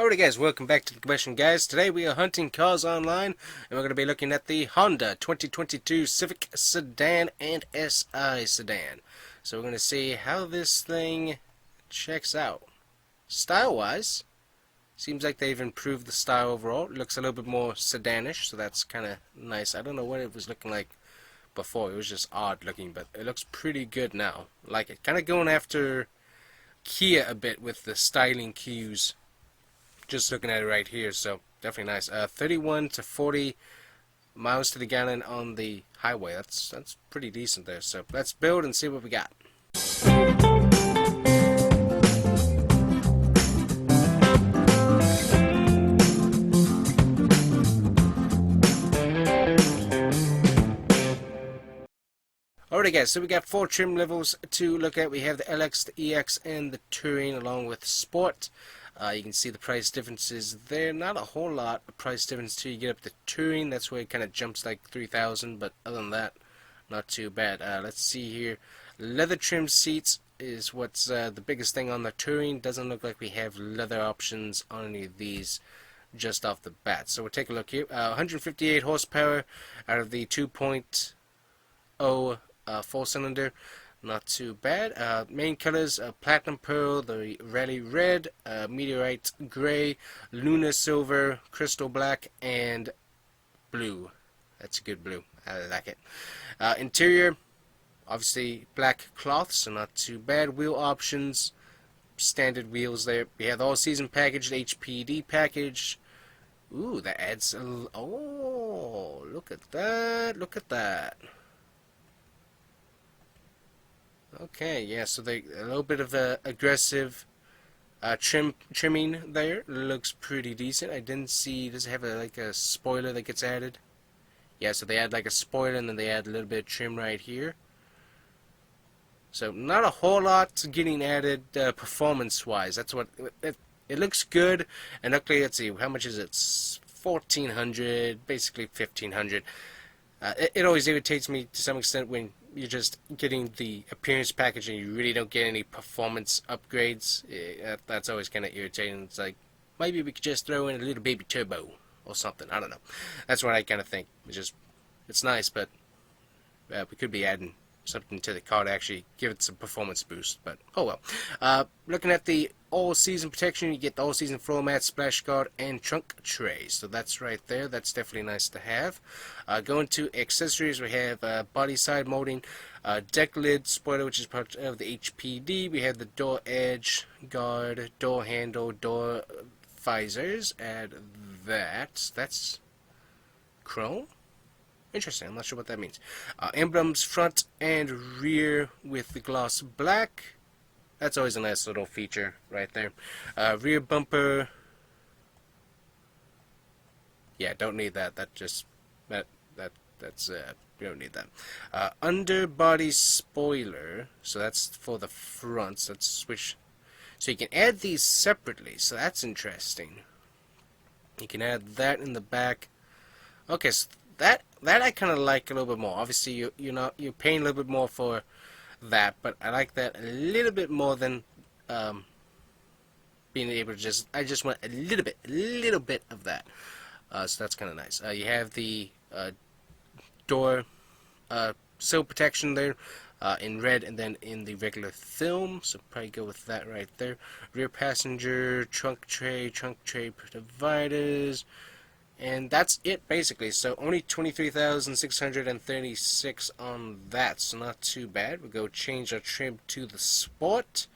Alright guys, welcome back to the Combustion Guys. Today we are hunting cars online, and we're going to be looking at the Honda 2022 Civic Sedan and SI Sedan. So we're going to see how this thing checks out. Style-wise, seems like they've improved the style overall. It looks a little bit more sedanish, so that's kind of nice. I don't know what it was looking like before. It was just odd looking, but it looks pretty good now. I like it. Kind of going after Kia a bit with the styling cues. Just looking at it right here, so definitely nice. 31 to 40 miles to the gallon on the highway. That's pretty decent there. So let's build and see what we got. Alright guys, so we got 4 trim levels to look at. We have the LX, the EX, and the Touring along with Sport. You can see the price differences there. Not a whole lot of price difference till you get up to Touring. That's where it kind of jumps like 3,000, but other than that, not too bad. Let's see here. Leather trim seats is what's the biggest thing on the Touring. Doesn't look like we have leather options on any of these just off the bat. So we'll take a look here. 158 horsepower out of the 2.0 4-cylinder. Not too bad. Main colors: Platinum Pearl, the Rally Red, Meteorite Gray, Lunar Silver, Crystal Black, and Blue. That's a good blue. I like it. Interior, obviously black cloth, so not too bad. Wheel options, standard wheels there. We have the all-season package, the HPD package. Ooh, that adds a... Oh, look at that. Look at that. Okay, yeah, so a little bit of a aggressive trimming there. Looks pretty decent. I didn't see, does it have like a spoiler that gets added? Yeah, so they add like a spoiler and then they add a little bit of trim right here. So not a whole lot getting added performance-wise. That's what, it looks good. And luckily, let's see, how much is it? It's 1,400, basically 1,500. It always irritates me to some extent when you're just getting the appearance package and you really don't get any performance upgrades. That's always kind of irritating. It's like, maybe we could just throw in a little baby turbo or something. I don't know. That's what I kind of think. It's nice, but we could be adding something to the car to actually give it some performance boost. But oh well. Looking at the all-season protection, you get the all-season floor mat, splash guard, and trunk tray. So that's right there. That's definitely nice to have. Going to accessories, we have body side molding, deck lid spoiler, which is part of the HPD. We have the door edge guard, door handle, door visors. Add that. That's chrome. Interesting. I'm not sure what that means. Emblems front and rear with the gloss black. That's always a nice little feature right there. Rear bumper. Yeah, don't need that. That's you don't need that. Underbody spoiler. So that's for the fronts. Let's switch. So you can add these separately. So that's interesting. You can add that in the back. Okay, so that I kind of like a little bit more. Obviously, you're paying a little bit more for that, but I like that a little bit more than being able to I just want a little bit of that. So that's kind of nice. You have the door sill protection there in red and then in the regular film. So probably go with that right there. Rear passenger, trunk tray dividers. And that's it, basically. So only 23,636 on that, so not too bad. We'll go change our trim to the Sport.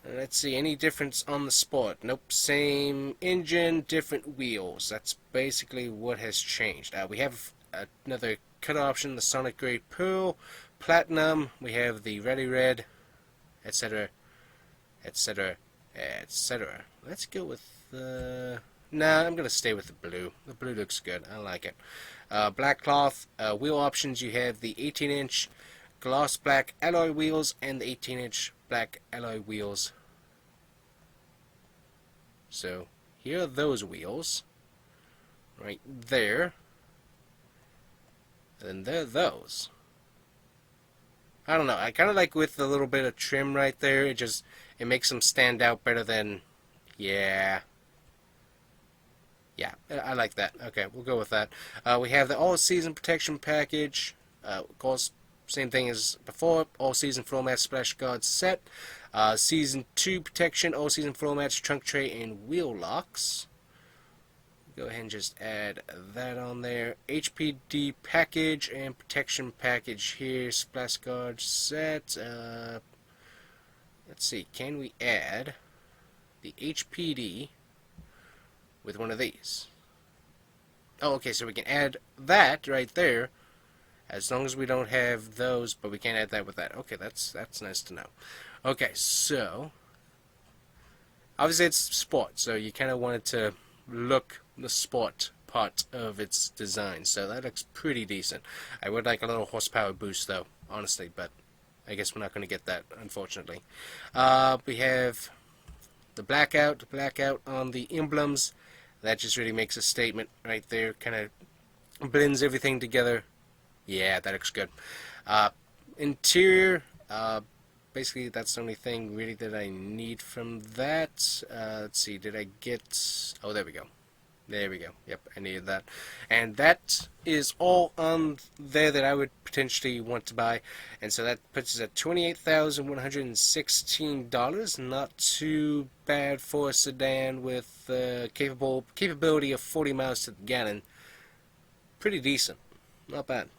Let's see, any difference on the Sport? Nope, same engine, different wheels. That's basically what has changed. We have another cut option, the Sonic Gray Pearl, Platinum. We have the Rally Red, etc., etc., etc. Let's go with the... Nah, I'm going to stay with the blue. The blue looks good. I like it. Black cloth. Wheel options, you have the 18-inch gloss black alloy wheels and the 18-inch black alloy wheels. So, here are those wheels. Right there. And there are those. I don't know. I kind of like with the little bit of trim right there. It makes them stand out better than, yeah, Yeah, I like that. Okay, we'll go with that. We have the all-season protection package. Of course, same thing as before. All-season floor mat splash guard set. Season 2 protection, all-season floor mats, trunk tray, and wheel locks. Go ahead and just add that on there. HPD package and protection package here. Splash guard set. Let's see. Can we add the HPD with one of these? Oh, okay, so we can add that right there, as long as we don't have those, but we can't add that with that. Okay, that's nice to know. Okay, so obviously it's sport, so you kind of want it to look the sport part of its design, so that looks pretty decent. I would like a little horsepower boost, though, honestly, but I guess we're not going to get that, unfortunately. We have the blackout on the emblems. That just really makes a statement right there. Kind of blends everything together. Yeah, that looks good. Interior, basically that's the only thing really that I need from that. Let's see, did I get... Oh, there we go. There we go. Yep, I needed that. And that is all on there that I would potentially want to buy. And so that puts us at $28,116. Not too bad for a sedan with capability of 40 miles to the gallon. Pretty decent. Not bad.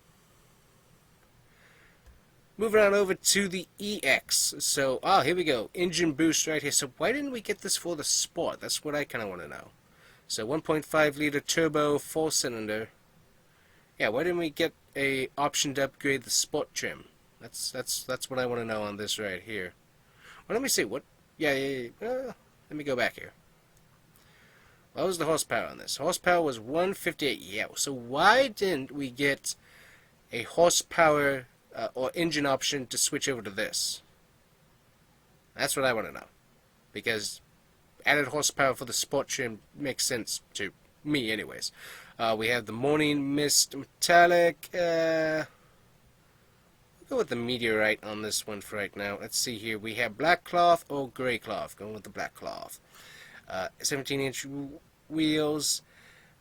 Moving on over to the EX. So, here we go. Engine boost right here. So why didn't we get this for the Sport? That's what I kind of want to know. So 1.5 liter turbo, 4-cylinder. Yeah, why didn't we get a option to upgrade the Sport trim? That's what I want to know on this right here. Well, let me see. What? Yeah. Let me go back here. What was the horsepower on this? Horsepower was 158. Yeah. So why didn't we get a horsepower or engine option to switch over to this? That's what I want to know. Because added horsepower for the Sport trim makes sense to me anyways. We have the Morning Mist Metallic. We'll go with the Meteorite on this one for right now. Let's see here. We have black cloth or gray cloth. Going with the black cloth. 17-inch wheels.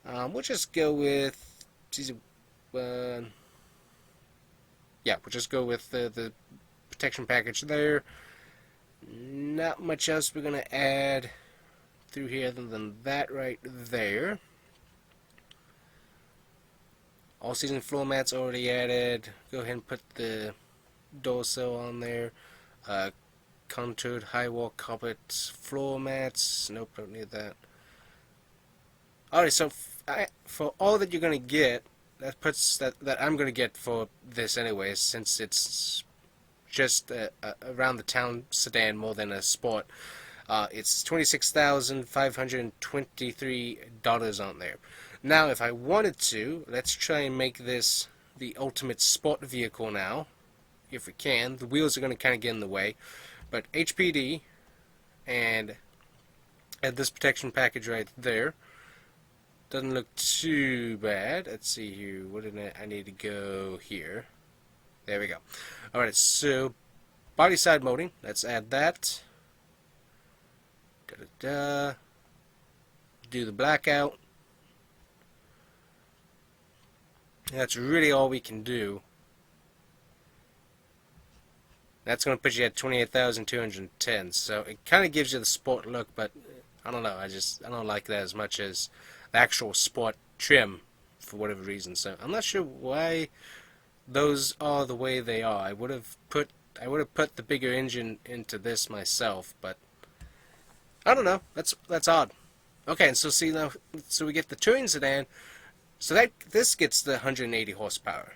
We'll just go with... yeah, we'll just go with the protection package there. Not much else we're going to add through here other than that right there. All season floor mats already added. Go ahead and put the door sill on there. Contoured high wall carpet floor mats. Nope, don't need that. Alright, so for all that you're gonna get, that puts that I'm gonna get for this anyways, since it's just around the town sedan more than a Sport. It's $26,523 on there. Now, if I wanted to, let's try and make this the ultimate sport vehicle now, if we can. The wheels are going to kind of get in the way, but HPD and add this protection package right there. Doesn't look too bad. Let's see here. What did I need to go here? There we go. Alright, so body side molding. Let's add that. Do the blackout. That's really all we can do. That's going to put you at 28,210. So it kind of gives you the Sport look, but I don't know. I don't like that as much as the actual Sport trim for whatever reason. So I'm not sure why those are the way they are. I would have put the bigger engine into this myself, but I don't know. That's odd. Okay, and so see now, so we get the touring sedan. So this gets the 180 horsepower.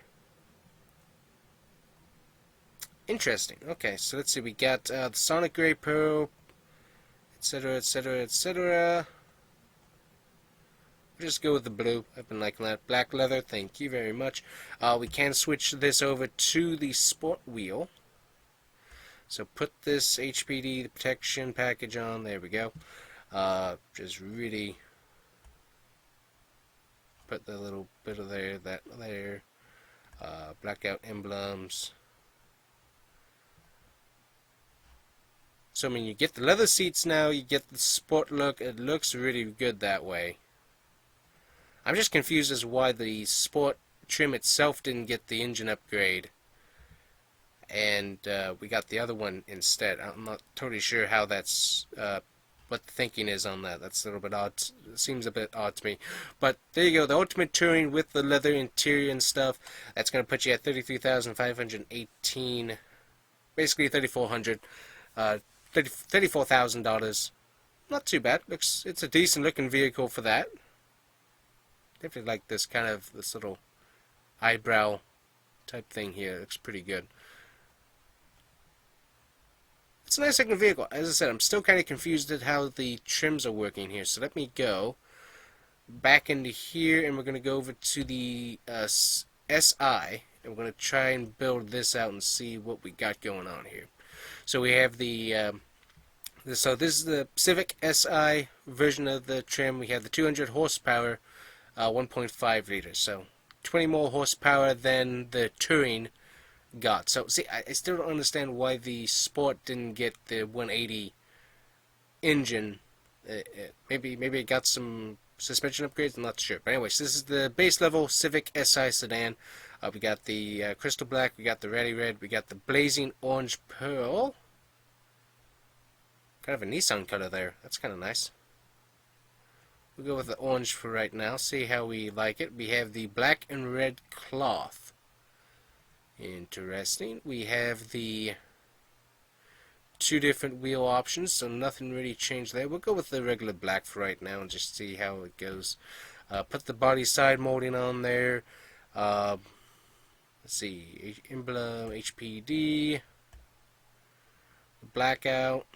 Interesting. Okay, so let's see. We got the Sonic Gray Pearl, etc., etc., etc. We'll just go with the blue. I've been liking that. Black leather. Thank you very much. We can switch this over to the Sport wheel. So put this HPD, the protection package on. There we go. Just really put the little bit of that there. Blackout emblems. So I mean, you get the leather seats now. You get the Sport look. It looks really good that way. I'm just confused as to why the sport trim itself didn't get the engine upgrade, and we got the other one instead. I'm not totally sure how that's what the thinking is on that. That's a little bit odd. It seems a bit odd to me. But there you go, the Ultimate Touring with the leather interior and stuff. That's going to put you at $33,518, basically $3,400, $34,000. Not too bad. It's a decent looking vehicle for that. Definitely like this little eyebrow type thing here. It looks pretty good. It's a nice looking vehicle. As I said, I'm still kind of confused at how the trims are working here. So let me go back into here, and we're going to go over to the SI, and we're going to try and build this out and see what we got going on here. So we have the so this is the Civic SI version of the trim. We have the 200 horsepower, 1.5 liters. So 20 more horsepower than the Touring got. So see, I still don't understand why the Sport didn't get the 180 engine. Maybe it got some suspension upgrades. I'm not sure. But anyways, this is the base level Civic SI sedan. We got the crystal black. We got the ruddy red. We got the blazing orange pearl. Kind of a Nissan color there. That's kind of nice. We'll go with the orange for right now. See how we like it. We have the black and red cloth. Interesting. We have the two different wheel options, so nothing really changed there. We'll go with the regular black for right now and just see how it goes. Put the body side molding on there. Let's see. Emblem, HPD. Blackout.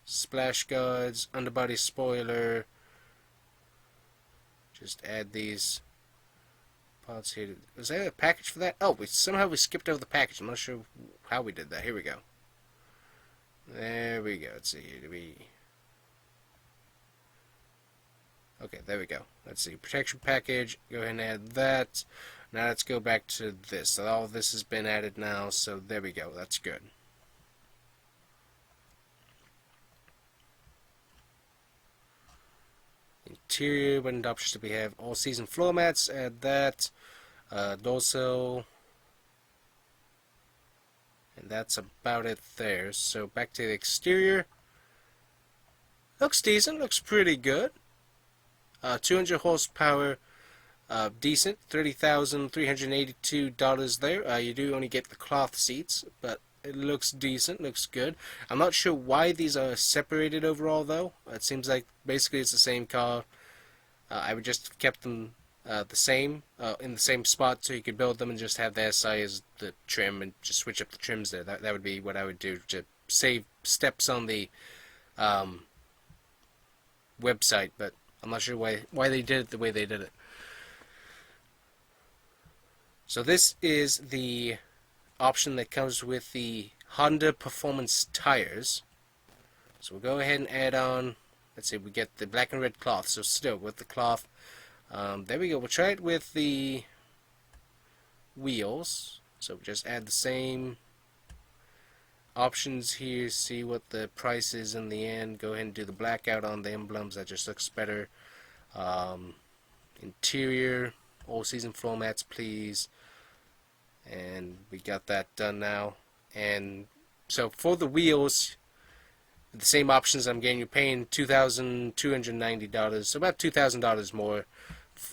Splash guards. Underbody spoiler. Just add these parts here. Was there a package for that? Oh, somehow we skipped over the package. I'm not sure how we did that. Here we go. There we go. Let's see. Okay, there we go. Let's see. Protection package. Go ahead and add that. Now let's go back to this. So all of this has been added now. So there we go. That's good. Interior, what options do we have? All season floor mats, add that. Dorsal. And that's about it there. So back to the exterior. Looks decent, looks pretty good. 200 horsepower, decent. $30,382 there. You do only get the cloth seats, but it looks decent, looks good. I'm not sure why these are separated overall, though. It seems like basically it's the same car. I would just have kept them the same, in the same spot, so you could build them and just have the SI as the trim and just switch up the trims there. That would be what I would do to save steps on the website, but I'm not sure why they did it the way they did it. So this is the option that comes with the Honda Performance tires. So we'll go ahead and add on, let's see, we get the black and red cloth, so still with the cloth. There we go. We'll try it with the wheels. So we just add the same options here, see what the price is in the end. Go ahead and do the blackout on the emblems. That just looks better. Interior, all season floor mats, please. And we got that done now. And so for the wheels, the same options I'm getting, you're paying $2,290, so about $2,000 more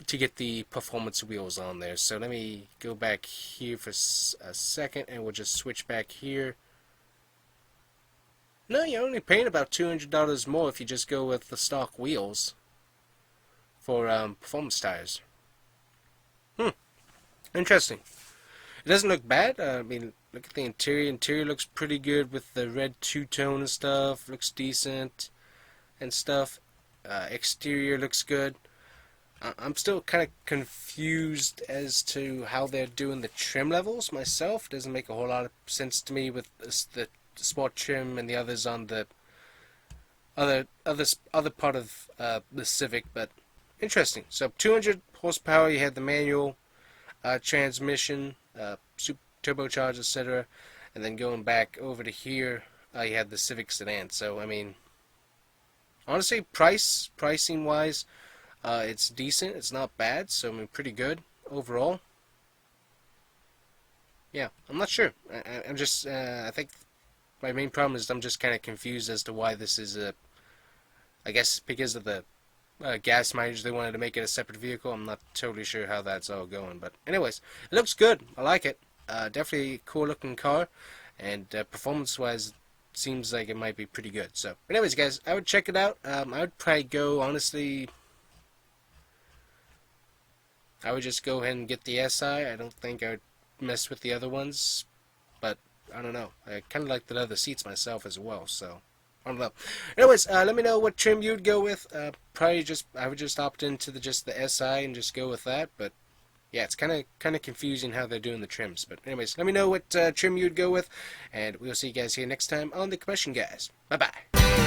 to get the performance wheels on there. So let me go back here for a second, and we'll just switch back here. No, you're only paying about $200 more if you just go with the stock wheels for performance tires. Interesting. It doesn't look bad. I mean, look at the interior. Interior looks pretty good with the red two-tone and stuff. Looks decent and stuff. Exterior looks good. I'm still kind of confused as to how they're doing the trim levels myself. Doesn't make a whole lot of sense to me with the sport trim and the others on the other part of the Civic, but interesting. So 200 horsepower. You had the manual transmission, super turbocharged, etc. And then going back over to here, you had the Civic Sedan. So I mean, honestly, pricing wise, it's decent. It's not bad. So I mean, pretty good overall. Yeah, I'm not sure. I'm just. I think my main problem is I'm just kind of confused as to why this is a. I guess because of the gas mileage, they wanted to make it a separate vehicle. I'm not totally sure how that's all going, but anyways, it looks good. I like it. Definitely a cool looking car, and performance-wise, seems like it might be pretty good. So, anyways, guys, I would check it out. I would probably go, honestly, I would just go ahead and get the SI. I don't think I would mess with the other ones, but I don't know. I kind of like the leather seats myself as well, so I don't know. Anyways, let me know what trim you'd go with. Probably just I would just opt into just the SI and just go with that. But yeah, it's kind of confusing how they're doing the trims. But anyways, let me know what trim you'd go with, and we'll see you guys here next time on the Combustion Guys. Bye bye.